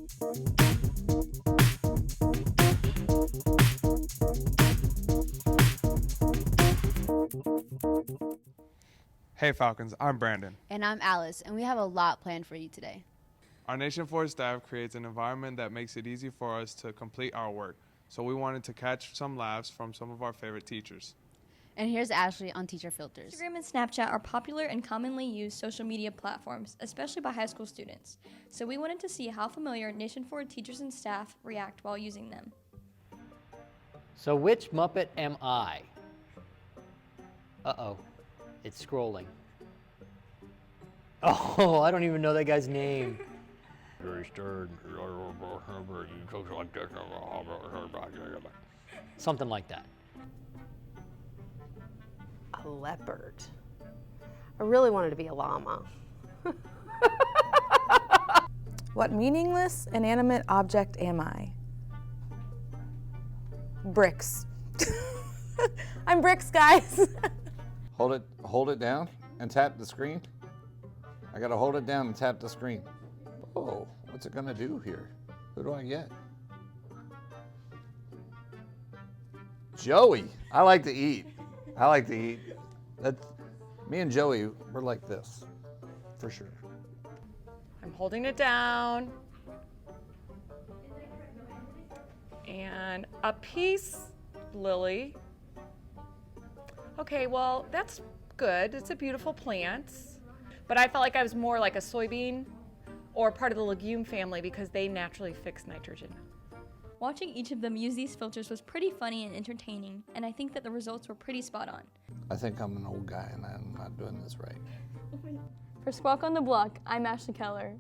Hey Falcons, I'm Brandon. And I'm Alice, and we have a lot planned for you today. Our Nation Forward staff creates an environment that makes it easy for us to complete our work, so we wanted to catch some laughs from some of our favorite teachers. And here's Ashley on Teacher Filters. Instagram and Snapchat are popular and commonly used social media platforms, especially by high school students. So we wanted to see how familiar Nation Forward teachers and staff react while using them. So which Muppet am I? Uh-oh, it's scrolling. Oh, I don't even know that guy's name. Something like that. A leopard. I really wanted to be a llama. What meaningless, inanimate object am I? Bricks. I'm bricks, guys. Hold it down and tap the screen. I gotta hold it down and tap the screen. Oh, what's it gonna do here? Who do I get? Joey. I like to eat. That's me and Joey, we're like this, for sure. I'm holding it down. And a peace lily. Okay, well, that's good. It's a beautiful plant. But I felt like I was more like a soybean or part of the legume family because they naturally fix nitrogen. Watching each of them use these filters was pretty funny and entertaining, and I think that the results were pretty spot on. I think I'm an old guy and I'm not doing this right. For Squawk on the Block, I'm Ashley Keller.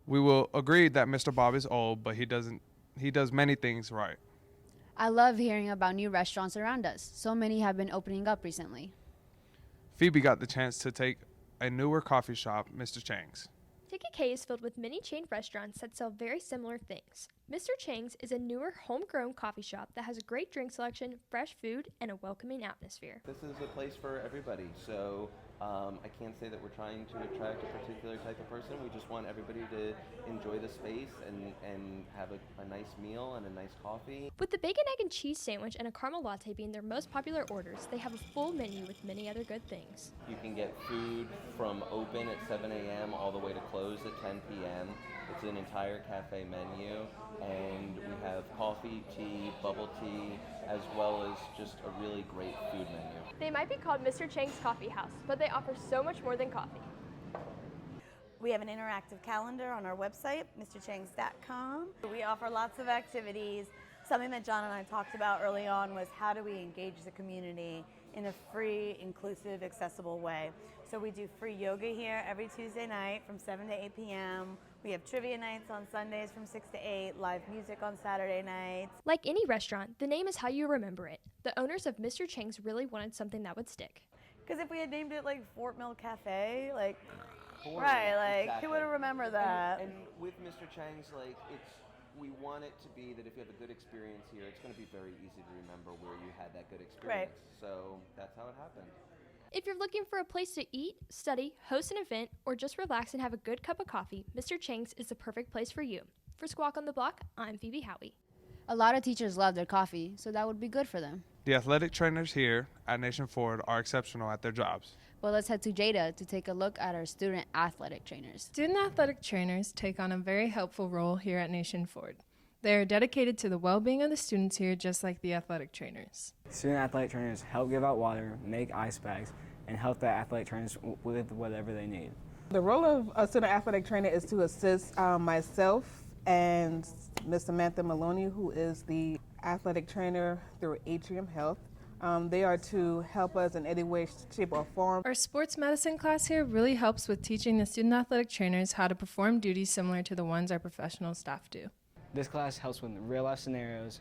We will agree that Mr. Bob is old, but he does many things right. I love hearing about new restaurants around us. So many have been opening up recently. Phoebe got the chance to take a newer coffee shop, Mr. Chang's. Ticket K is filled with many chain restaurants that sell very similar things. Mr. Chang's is a newer homegrown coffee shop that has a great drink selection, fresh food, and a welcoming atmosphere. This is a place for everybody, so I can't say that we're trying to attract a particular type of person. We just want everybody to enjoy the space and have a nice meal and a nice coffee. With the bacon, egg, and cheese sandwich and a caramel latte being their most popular orders, they have a full menu with many other good things. You can get food from open at 7 a.m. all the way to close at 10 p.m. It's an entire cafe menu, and we have coffee, tea, bubble tea, as well as just a really great food menu. They might be called Mr. Chang's Coffee House, but they offer so much more than coffee. We have an interactive calendar on our website, mrchangs.com. We offer lots of activities. Something that John and I talked about early on was how do we engage the community in a free, inclusive, accessible way. So we do free yoga here every Tuesday night from 7 to 8 p.m. We have trivia nights on Sundays from 6 to 8, live music on Saturday nights. Like any restaurant, the name is how you remember it. The owners of Mr. Chang's really wanted something that would stick. Because if we had named it like Fort Mill Cafe, exactly. Who would have remembered that? And with Mr. Chang's, we want it to be that if you have a good experience here, it's going to be very easy to remember where you had that good experience. Right. So that's how it happened. If you're looking for a place to eat, study, host an event, or just relax and have a good cup of coffee, Mr. Chang's is the perfect place for you. For Squawk on the Block, I'm Phoebe Howie. A lot of teachers love their coffee, so that would be good for them. The athletic trainers here at Nation Forward are exceptional at their jobs. Well, let's head to Jada to take a look at our student athletic trainers. Student athletic trainers take on a very helpful role here at Nation Forward. They are dedicated to the well-being of the students here, just like the athletic trainers. Student athletic trainers help give out water, make ice bags, and help the athletic trainers with whatever they need. The role of a student athletic trainer is to assist myself and Ms. Samantha Maloney, who is the athletic trainer through Atrium Health. They are to help us in any way, shape, or form. Our sports medicine class here really helps with teaching the student athletic trainers how to perform duties similar to the ones our professional staff do. This class helps with real-life scenarios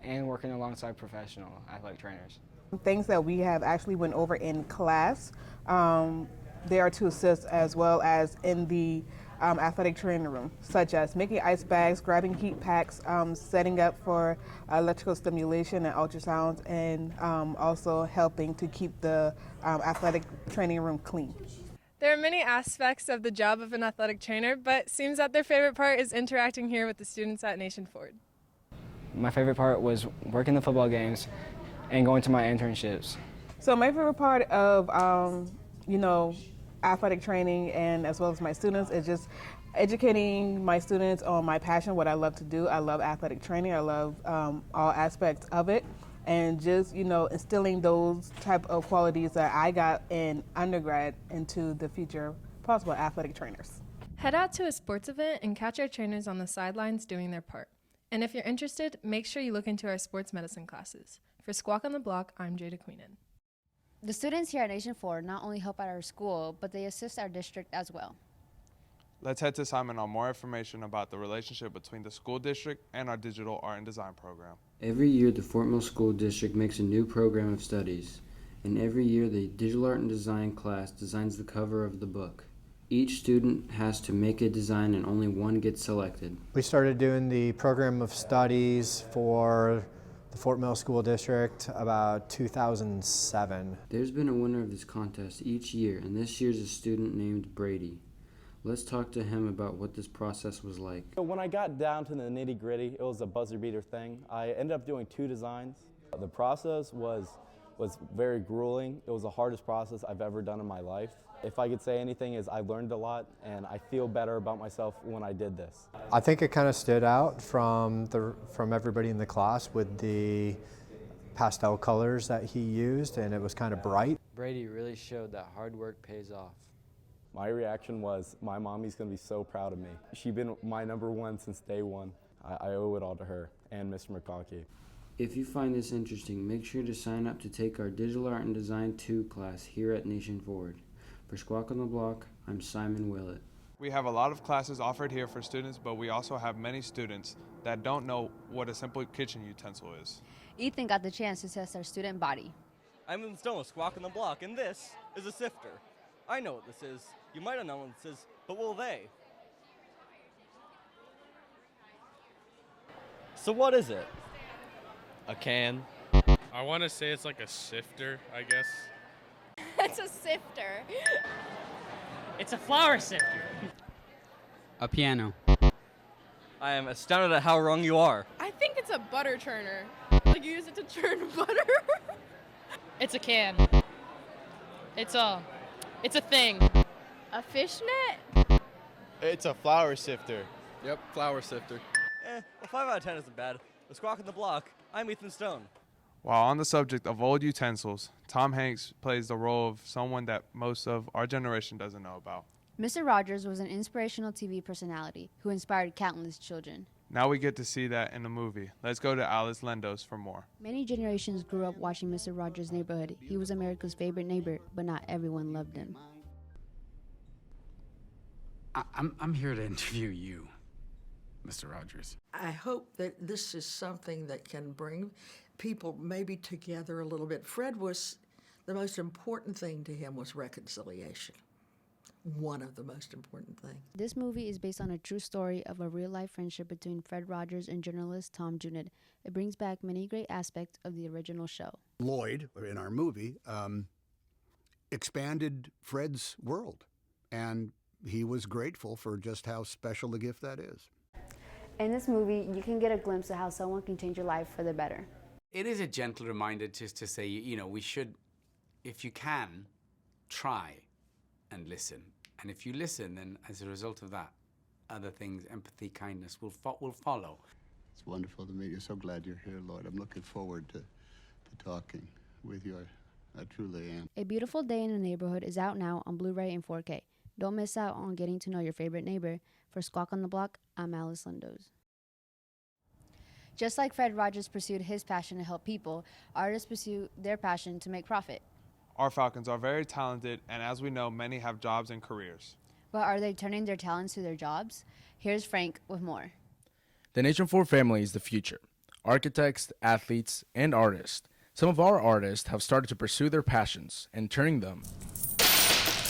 and working alongside professional athletic trainers. Things that we have actually went over in class, they are to assist as well as in the athletic training room, such as making ice bags, grabbing heat packs, setting up for electrical stimulation and ultrasounds, and also helping to keep the athletic training room clean. There are many aspects of the job of an athletic trainer, but seems that their favorite part is interacting here with the students at Nation Ford. My favorite part was working the football games and going to my internships. So my favorite part of, athletic training and as well as my students is just educating my students on my passion, what I love to do. I love athletic training. I love all aspects of it. And just, instilling those type of qualities that I got in undergrad into the future possible athletic trainers. Head out to a sports event and catch our trainers on the sidelines doing their part. And if you're interested, make sure you look into our sports medicine classes. For Squawk on the Block, I'm Jada Queenan. The students here at Nation Ford not only help at our school, but they assist our district as well. Let's head to Simon on more information about the relationship between the school district and our digital art and design program. Every year, the Fort Mill School District makes a new program of studies, and every year the digital art and design class designs the cover of the book. Each student has to make a design and only one gets selected. We started doing the program of studies for the Fort Mill School District about 2007. There's been a winner of this contest each year, and this year's a student named Brady. Let's talk to him about what this process was like. When I got down to the nitty-gritty, it was a buzzer beater thing. I ended up doing 2 designs. The process was very grueling. It was the hardest process I've ever done in my life. If I could say anything is I learned a lot and I feel better about myself when I did this. I think it kind of stood out from everybody in the class with the pastel colors that he used, and it was kind of bright. Brady really showed that hard work pays off. My reaction was, my mommy's gonna be so proud of me. She's been my #1 since day one. I owe it all to her and Mr. McConkey. If you find this interesting, make sure to sign up to take our Digital Art and Design 2 class here at Nation Ford. For Squawk on the Block, I'm Simon Willett. We have a lot of classes offered here for students, but we also have many students that don't know what a simple kitchen utensil is. Ethan got the chance to test our student body. I'm in the stone with Squawk on the Block, and this is a sifter. I know what this is. You might have known what this is, but will they? So what is it? A can. I want to say it's like a sifter, I guess. It's a sifter. It's a flour sifter. A piano. I am astounded at how wrong you are. I think it's a butter churner. Like you use it to churn butter. It's a can. It's a thing. A fishnet? It's a flour sifter. Yep, flour sifter. Well, 5 out of 10 isn't bad. With Squawk on the Block, I'm Ethan Stone. While on the subject of old utensils, Tom Hanks plays the role of someone that most of our generation doesn't know about. Mr. Rogers was an inspirational TV personality who inspired countless children. Now we get to see that in the movie. Let's go to Alice Lendos for more. Many generations grew up watching Mr. Rogers' Neighborhood. He was America's favorite neighbor, but not everyone loved him. I'm here to interview you, Mr. Rogers. I hope that this is something that can bring people maybe together a little bit. Fred was, the most important thing to him was reconciliation. One of the most important things. This movie is based on a true story of a real-life friendship between Fred Rogers and journalist Tom Junod. It brings back many great aspects of the original show. Lloyd, in our movie, expanded Fred's world, and he was grateful for just how special a gift that is. In this movie, you can get a glimpse of how someone can change your life for the better. It is a gentle reminder just to say, we should, if you can, try and listen. And if you listen, then as a result of that, other things, empathy, kindness, will follow. It's wonderful to meet you. So glad you're here, Lloyd. I'm looking forward to talking with you. I truly am. A Beautiful Day in the Neighborhood is out now on Blu-ray and 4K. Don't miss out on getting to know your favorite neighbor. For Squawk on the Block, I'm Alice Lendos. Just like Fred Rogers pursued his passion to help people, artists pursue their passion to make profit. Our Falcons are very talented, and as we know, many have jobs and careers. But are they turning their talents to their jobs? Here's Frank with more. The Nation Ford family is the future. Architects, athletes, and artists. Some of our artists have started to pursue their passions and turning them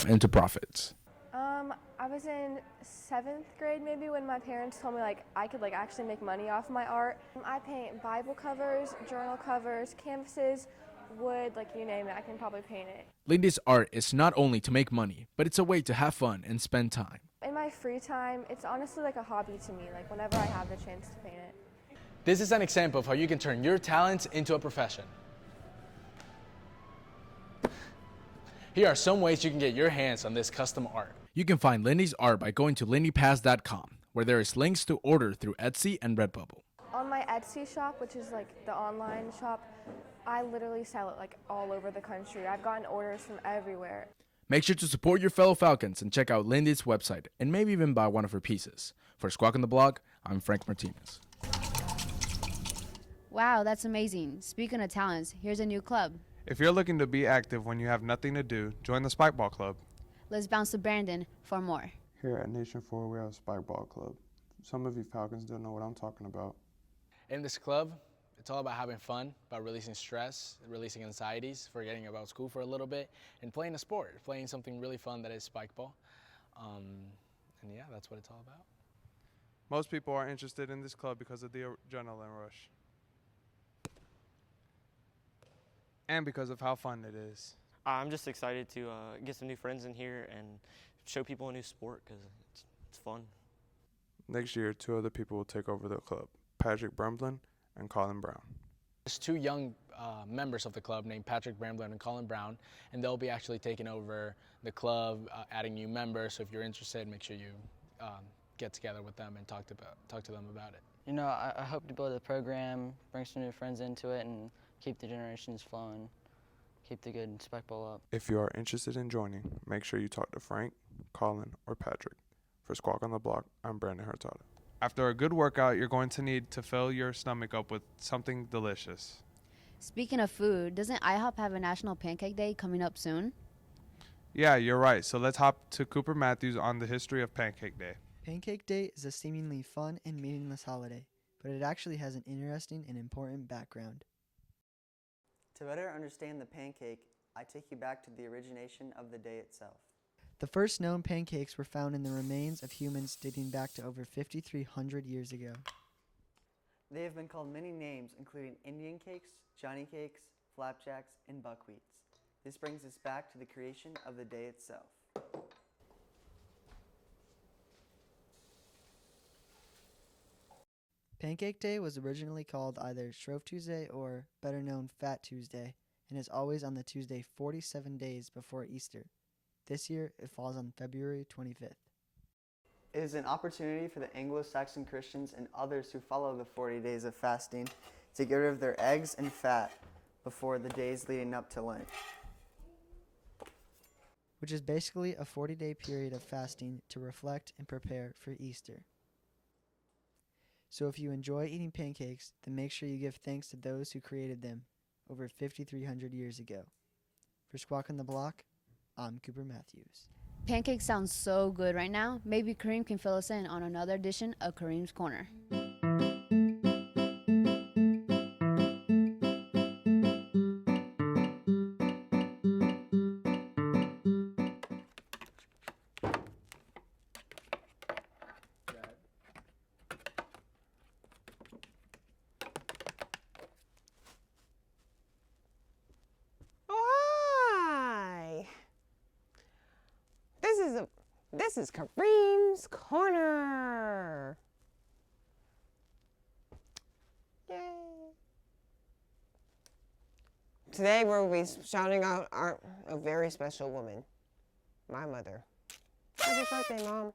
into profits. I was in 7th grade maybe when my parents told me I could actually make money off my art. I paint Bible covers, journal covers, canvases, wood, like you name it, I can probably paint it. Lindy's art is not only to make money, but it's a way to have fun and spend time. In my free time, it's honestly like a hobby to me, like whenever I have the chance to paint it. This is an example of how you can turn your talents into a profession. Here are some ways you can get your hands on this custom art. You can find Lindy's art by going to lindypass.com, where there is links to order through Etsy and Redbubble. On my Etsy shop, which is like the online shop, I literally sell it like all over the country. I've gotten orders from everywhere. Make sure to support your fellow Falcons and check out Lindy's website and maybe even buy one of her pieces. For Squawk on the Block, I'm Frank Martinez. Wow, that's amazing. Speaking of talents, here's a new club. If you're looking to be active when you have nothing to do, join the Spikeball Club. Let's bounce to Brandon for more. Here at Nation 4, we have a Spikeball Club. Some of you Falcons don't know what I'm talking about. In this club, it's all about having fun, about releasing stress, releasing anxieties, forgetting about school for a little bit, and playing a sport, playing something really fun that is Spikeball. And yeah, that's what it's all about. Most people are interested in this club because of the adrenaline rush. And because of how fun it is. I'm just excited to get some new friends in here and show people a new sport because it's fun. Next year, 2 other people will take over the club, Patrick Brumblin and Colin Brown. There's 2 young members of the club named Patrick Bramblin and Colin Brown, and they'll be actually taking over the club, adding new members. So if you're interested, make sure you get together with them and talk to them about it. You know, I hope to build a program, bring some new friends into it, and keep the generations flowing, keep the good Spikeball up. If you are interested in joining, make sure you talk to Frank, Colin, or Patrick. For Squawk on the Block, I'm Brandon Hurtado. After a good workout, you're going to need to fill your stomach up with something delicious. Speaking of food, doesn't IHOP have a National Pancake Day coming up soon? Yeah, you're right. So let's hop to Cooper Matthews on the history of Pancake Day. Pancake Day is a seemingly fun and meaningless holiday, but it actually has an interesting and important background. To better understand the pancake, I take you back to the origination of the day itself. The first known pancakes were found in the remains of humans dating back to over 5,300 years ago. They have been called many names, including Indian cakes, Johnny cakes, flapjacks, and buckwheats. This brings us back to the creation of the day itself. Pancake Day was originally called either Shrove Tuesday or, better known, Fat Tuesday, and is always on the Tuesday 47 days before Easter. This year, it falls on February 25th. It is an opportunity for the Anglo-Saxon Christians and others who follow the 40 days of fasting to get rid of their eggs and fat before the days leading up to Lent, which is basically a 40-day period of fasting to reflect and prepare for Easter. So if you enjoy eating pancakes, then make sure you give thanks to those who created them over 5,300 years ago. For Squawk on the Block, I'm Cooper Matthews. Pancake sounds so good right now. Maybe Kareem can fill us in on another edition of Kareem's Corner. This is Kareem's Corner. Yay. Today we'll be shouting out a very special woman, my mother. Happy birthday, Mom.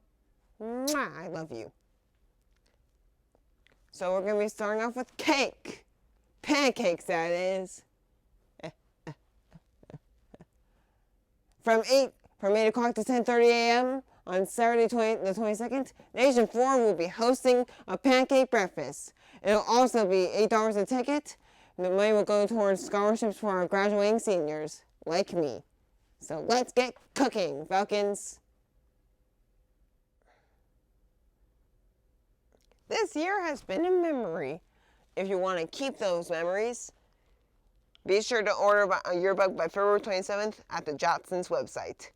Mwah, I love you. So we're going to be starting off with cake. Pancakes, that is. From 8 o'clock to 10:30 a.m. on Saturday the 22nd, Nation 4 will be hosting a pancake breakfast. It'll also be $8 a ticket. The money will go towards scholarships for our graduating seniors, like me. So let's get cooking, Falcons. This year has been a memory. If you want to keep those memories, be sure to order a yearbook by February 27th at the Johnson's website.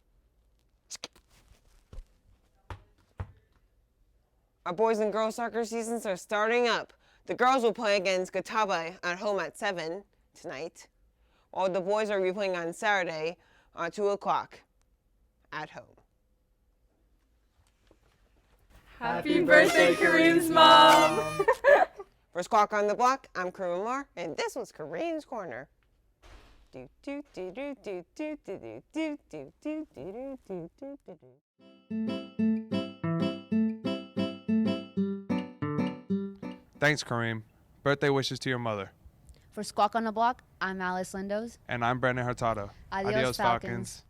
Our boys and girls soccer seasons are starting up. The girls will play against Catawba at home at 7 tonight, while the boys are replaying on Saturday at 2 o'clock at home. Happy birthday, Kareem's mom! For Squawk on the Block, I'm Kareem Moore, and this was Kareem's Corner. Thanks, Kareem. Birthday wishes to your mother. For Squawk on the Block, I'm Alice Lindos. And I'm Brandon Hurtado. Adios, Falcons.